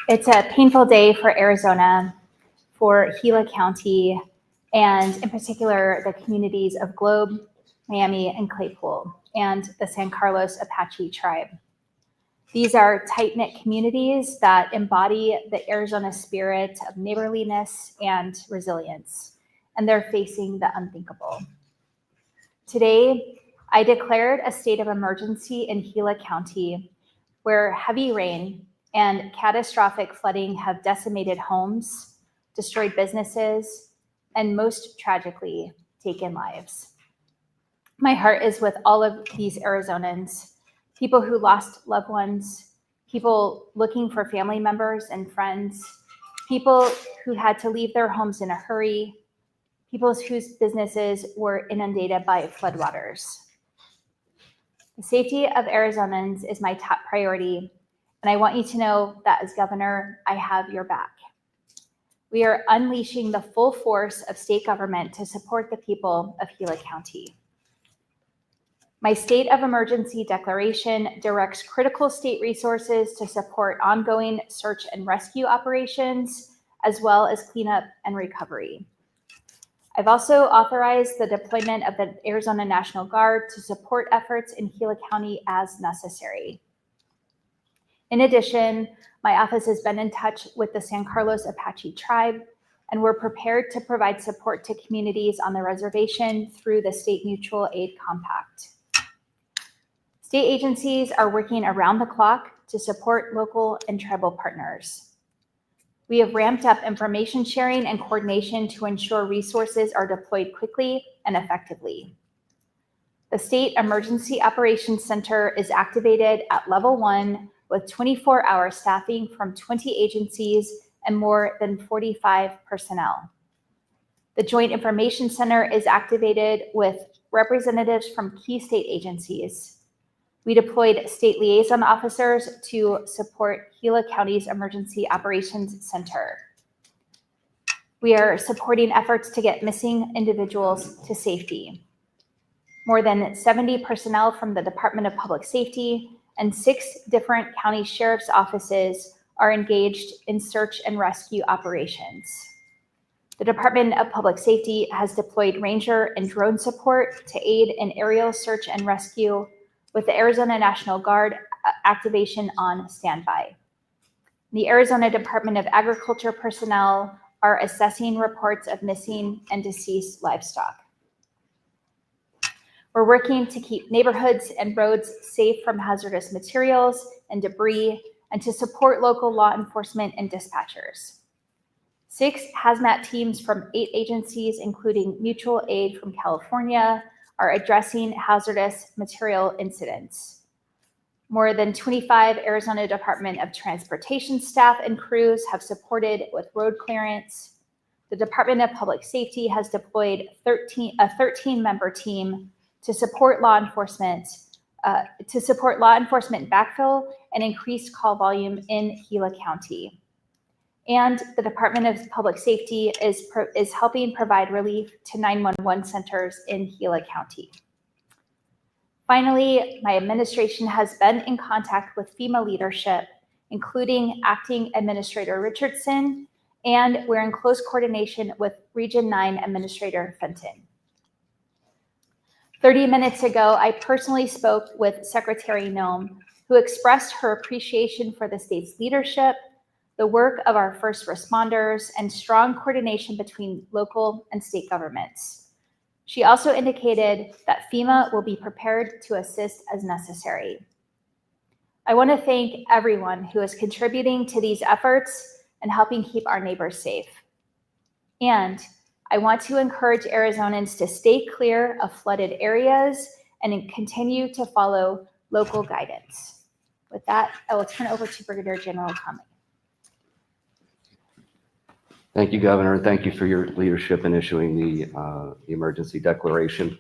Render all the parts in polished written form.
It's a painful day for Arizona, for Gila County, and in particular, the communities of Globe, Miami, and Claypool, and the San Carlos Apache tribe. These are tight-knit communities that embody the Arizona spirit of neighborliness and resilience, and they're facing the unthinkable. Today, I declared a state of emergency in Gila County, where heavy rain and catastrophic flooding have decimated homes, destroyed businesses, and most tragically, taken lives. My heart is with all of these Arizonans, people who lost loved ones, people looking for family members and friends, people who had to leave their homes in a hurry, people whose businesses were inundated by floodwaters. The safety of Arizonans is my top priority, and I want you to know that as governor, I have your back. We are unleashing the full force of state government to support the people of Gila County. My state of emergency declaration directs critical state resources to support ongoing search and rescue operations, as well as cleanup and recovery. I've also authorized the deployment of the Arizona National Guard to support efforts in Gila County as necessary. In addition, my office has been in touch with the San Carlos Apache tribe, and we're prepared to provide support to communities on the reservation through the State Mutual Aid Compact. State agencies are working around the clock to support local and tribal partners. We have ramped up information sharing and coordination to ensure resources are deployed quickly and effectively. The State Emergency Operations Center is activated at Level 1 with 24-hour staffing from 20 agencies and more than 45 personnel. The Joint Information Center is activated with representatives from key state agencies. We deployed state liaison officers to support Gila County's Emergency Operations Center. We are supporting efforts to get missing individuals to safety. More than 70 personnel from the Department of Public Safety and 6 different county sheriff's offices are engaged in search and rescue operations. The Department of Public Safety has deployed ranger and drone support to aid in aerial search and rescue, with the Arizona National Guard activation on standby. The Arizona Department of Agriculture personnel are assessing reports of missing and deceased livestock. We're working to keep neighborhoods and roads safe from hazardous materials and debris, and to support local law enforcement and dispatchers. 6 hazmat teams from 8 agencies, including mutual aid from California, are addressing hazardous material incidents. More than 25 Arizona Department of Transportation staff and crews have supported with road clearance. The Department of Public Safety has deployed a 13-member team to support law enforcement backfill and increased call volume in Gila County. And the Department of Public Safety is helping provide relief to 911 centers in Gila County. Finally, my administration has been in contact with FEMA leadership, including Acting Administrator Richardson, and we're in close coordination with Region 9 Administrator Fenton. 30 minutes ago, I personally spoke with Secretary Noem, who expressed her appreciation for the state's leadership, the work of our first responders, and strong coordination between local and state governments. She also indicated that FEMA will be prepared to assist as necessary. I want to thank everyone who is contributing to these efforts and helping keep our neighbors safe. And I want to encourage Arizonans to stay clear of flooded areas and continue to follow local guidance. With that, I will turn it over to Brigadier General Conley. Thank you, Governor, and thank you for your leadership in issuing the emergency declaration.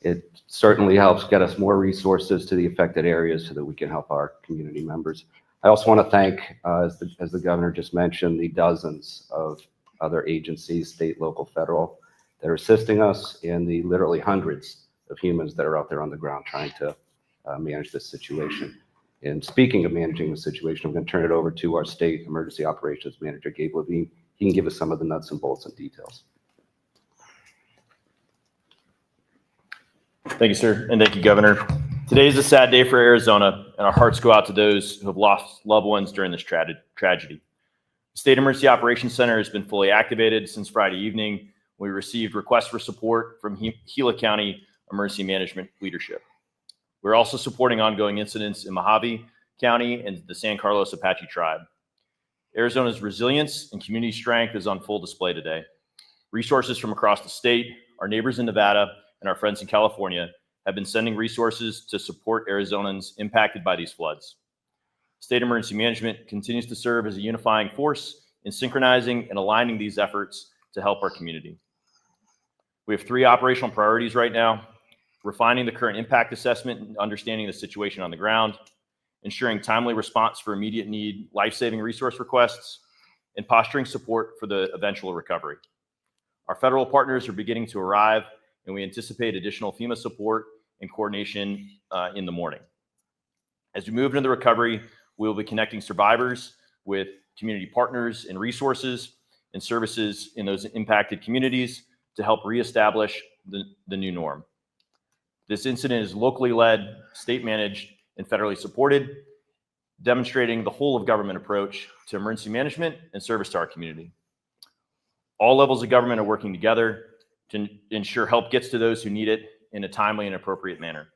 It certainly helps get us more resources to the affected areas so that we can help our community members. I also want to thank, as the Governor just mentioned, the dozens of other agencies, state, local, federal, that are assisting us, and the literally hundreds of humans that are out there on the ground trying to manage this situation. And speaking of managing the situation, I'm going to turn it over to our State Emergency Operations Manager, Gabe Levine. He can give us some of the nuts and bolts and details. Thank you, sir, and thank you, Governor. Today is a sad day for Arizona, and our hearts go out to those who have lost loved ones during this tragedy. The State Emergency Operations Center has been fully activated since Friday evening. We received requests for support from Gila County Emergency Management leadership. We're also supporting ongoing incidents in Mojave County and the San Carlos Apache tribe. Arizona's resilience and community strength is on full display today. Resources from across the state, our neighbors in Nevada, and our friends in California have been sending resources to support Arizonans impacted by these floods. State Emergency Management continues to serve as a unifying force in synchronizing and aligning these efforts to help our community. We have 3 operational priorities right now: refining the current impact assessment and understanding the situation on the ground, ensuring timely response for immediate need life-saving resource requests, and posturing support for the eventual recovery. Our federal partners are beginning to arrive, and we anticipate additional FEMA support and coordination in the morning. As we move into the recovery, we will be connecting survivors with community partners and resources and services in those impacted communities to help reestablish the new norm. This incident is locally led, state managed, and federally supported, demonstrating the whole of government approach to emergency management and service to our community. All levels of government are working together to ensure help gets to those who need it in a timely and appropriate manner.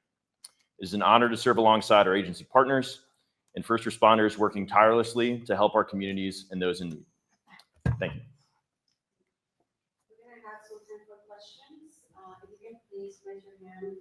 It is an honor to serve alongside our agency partners and first responders working tirelessly to help our communities and those in need. Thank you. We're going to have some time for questions. If you can please raise your hand.